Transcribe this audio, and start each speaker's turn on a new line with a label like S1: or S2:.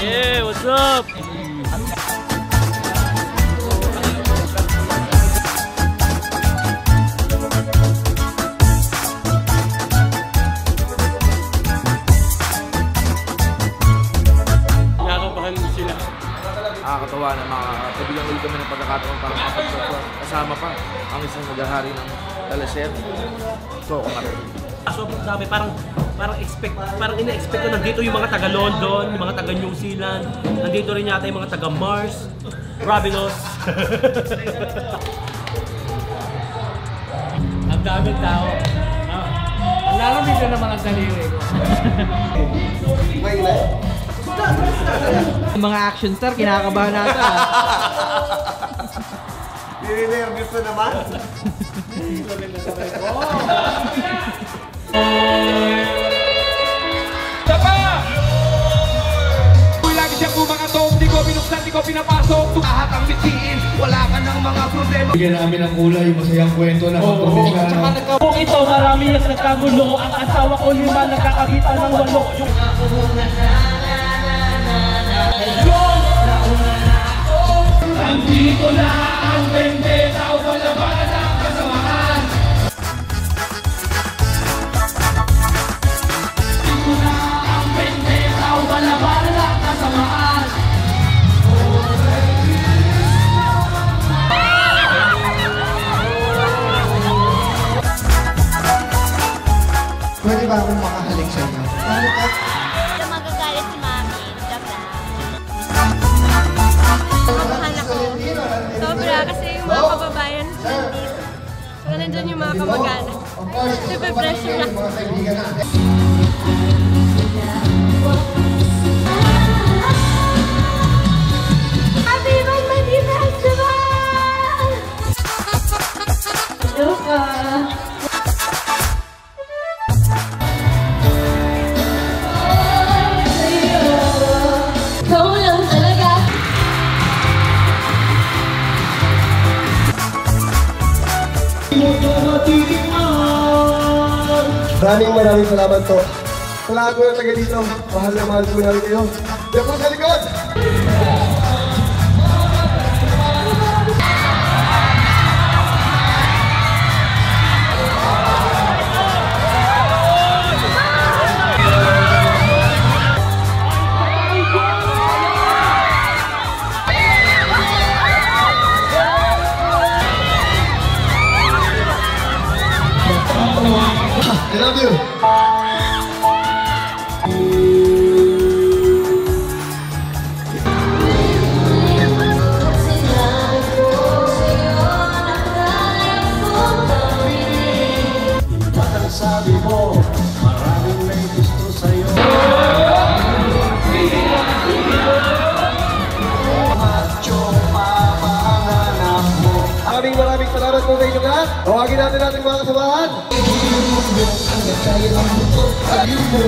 S1: Yeah, what's up? Nakakabahan sila.
S2: Nakakatawa na makakabigyan ulit kami ng pagkakataon para kasama pa ang isang naghahari ng Talaser. So,
S1: Sobrang dami, parang ina-expect ko nandito yung mga taga London, yung mga taga New Zealand, nandito rin yata yung mga taga Mars, Rabinos. Ang daming tao. Ang lalamig na naman ang daliri ko.
S3: Mga action star, kinakabahan natin.
S4: Nire-nervous na naman.
S5: Lagi siyang bumangatong, di ko binuksan, di ko pinapasok. Lahat ang bitiin, wala ka ng mga problema. Bigyan namin ng kulay, masayang kwento na magpapagkano.
S1: Kung ito, marami yung nagkagulo. Ang asawa ko 5, nagkakabitan ng 8. Andito na ang bendeta o palabanan ng kasamaan. Andito na ang bendeta o palabanan ng kasamaan.
S4: Pwede ba akong makahalik sa inyo?
S6: Magagalit si Mami. Kakabahan ako. Sobra kasi yung mga kababayan nandito. Saka nandun yung mga kamag-anak. Super pressure na. Happy birthday festival! Joke ka!
S4: Maraming salamat po. Sa lahat po ng taga dito, mahal na mahal po namin kayo. Diyan po sa likod! I love you. Sabi mo, maraming may gusto sa'yo. Maraming salamat po sa inyo lahat. Tawagin natin mga kasamahan. Ayun mo.